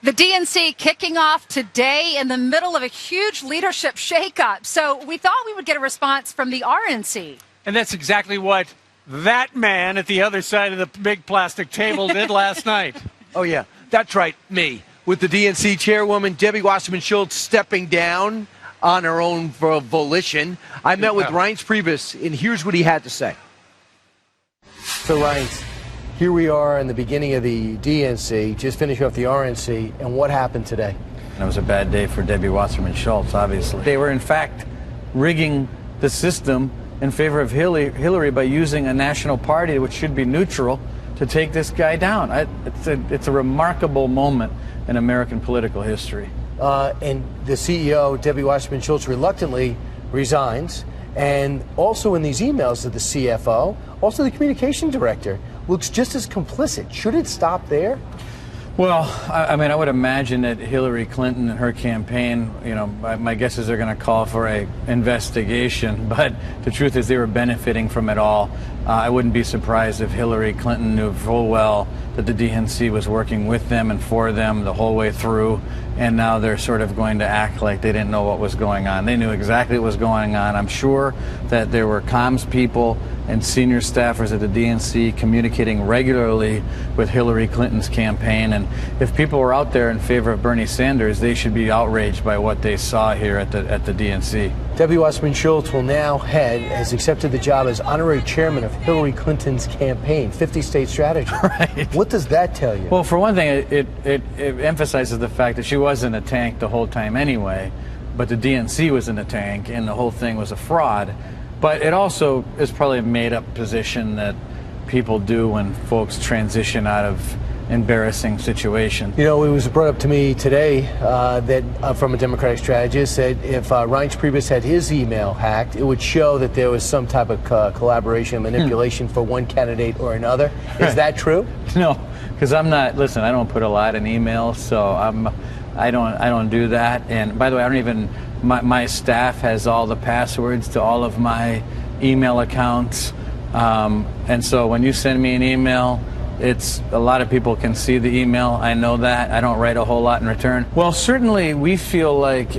The DNC kicking off today in the middle of a huge leadership shakeup. So we thought we would get a response from the RNC. And that's exactly what that man at the other side of the big plastic table did last night. Oh, yeah, that's right, me. With the DNC chairwoman, Debbie Wasserman Schultz, stepping down on her own volition. I met with Reince Priebus, and here's what he had to say. So, Reince, here we are in the beginning of the DNC, just finishing off the RNC, and what happened today? It was a bad day for Debbie Wasserman Schultz, obviously. They were, in fact, rigging the system in favor of Hillary by using a national party which should be neutral to take this guy down. It's a remarkable moment in American political history. And the CEO, Debbie Wasserman Schultz, reluctantly resigns. And also in these emails of the CFO, also the communication director, looks just as complicit. Should it stop there? Well, I mean, I would imagine that Hillary Clinton and her campaign, my guess is they're going to call for a investigation. But the truth is they were benefiting from it all. I wouldn't be surprised if Hillary Clinton knew full well that the DNC was working with them and for them the whole way through. And now they're sort of going to act like they didn't know what was going on. They knew exactly what was going on. I'm sure that there were comms people and senior staffers at the DNC communicating regularly with Hillary Clinton's campaign. And if people were out there in favor of Bernie Sanders, they should be outraged by what they saw here at the DNC. Debbie Wasserman Schultz has accepted the job as honorary chairman of Hillary Clinton's campaign, 50-state strategy. Right. What does that tell you? Well, for one thing, it emphasizes the fact that she was in a tank the whole time anyway, but the DNC was in a tank and the whole thing was a fraud. But it also is probably a made-up position that people do when folks transition out of embarrassing situation. You know, it was brought up to me today that from a Democratic strategist that if Reince Priebus had his email hacked, it would show that there was some type of collaboration, manipulation for one candidate or another. Is that true? No, because I'm not. Listen, I don't put a lot in emails, so I don't do that. And by the way, I don't even. My staff has all the passwords to all of my email accounts, and so when you send me an email, it's a lot of people can see the email. I know that. I don't write a whole lot in return. Well, certainly we feel like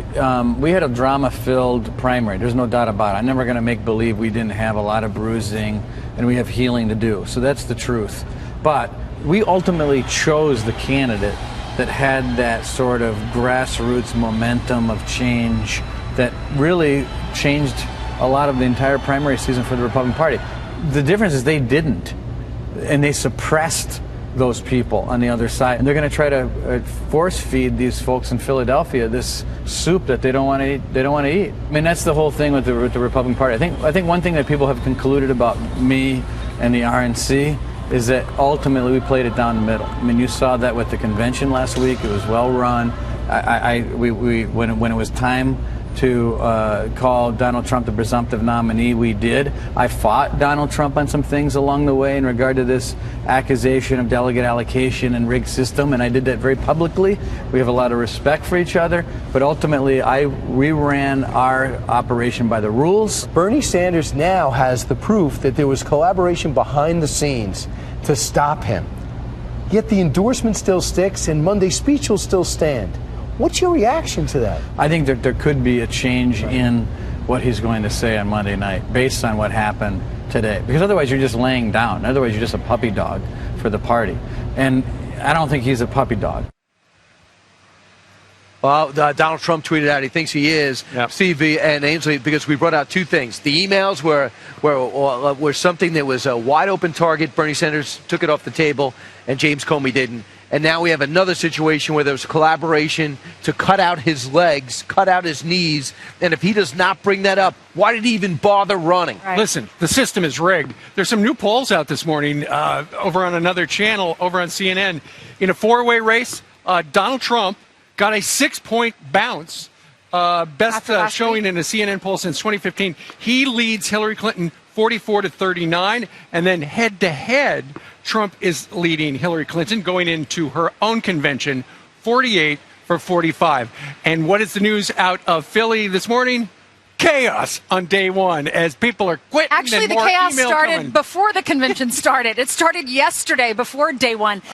we had a drama-filled primary. There's no doubt about it. I'm never going to make believe we didn't have a lot of bruising and we have healing to do. So that's the truth. But we ultimately chose the candidate that had that sort of grassroots momentum of change that really changed a lot of the entire primary season for the Republican Party. The difference is they didn't. And they suppressed those people on the other side. And they're going to try to force feed these folks in Philadelphia this soup that they don't want to eat. They don't want to eat. I mean, that's the whole thing with the Republican Party. I think one thing that people have concluded about me and the RNC is that ultimately we played it down the middle. I mean, you saw that with the convention last week. It was well run. When it was time to call Donald Trump the presumptive nominee, we did. I fought Donald Trump on some things along the way in regard to this accusation of delegate allocation and rigged system, and I did that very publicly. We have a lot of respect for each other, but ultimately we ran our operation by the rules. Bernie Sanders now has the proof that there was collaboration behind the scenes to stop him. Yet the endorsement still sticks and Monday's speech will still stand. What's your reaction to that? I think that there could be a change in what he's going to say on Monday night based on what happened today. Because otherwise you're just laying down. Otherwise you're just a puppy dog for the party. And I don't think he's a puppy dog. Well, Donald Trump tweeted out he thinks he is. Yep. Steve and Ainsley, because we brought out two things. The emails were something that was a wide open target. Bernie Sanders took it off the table, and James Comey didn't. And now we have another situation where there's collaboration to cut out his legs, cut out his knees. And if he does not bring that up, why did he even bother running? Right. Listen, the system is rigged. There's some new polls out this morning over on another channel, over on CNN. In a four-way race, Donald Trump got a 6-point bounce, best showing in a CNN poll since 2015. He leads Hillary Clinton 44-39, and then head-to-head, Trump is leading Hillary Clinton going into her own convention, 48-45. And what is the news out of Philly this morning? Chaos on day one as people are quitting. Actually, and the more chaos email started coming. before the convention started. It started yesterday before day one.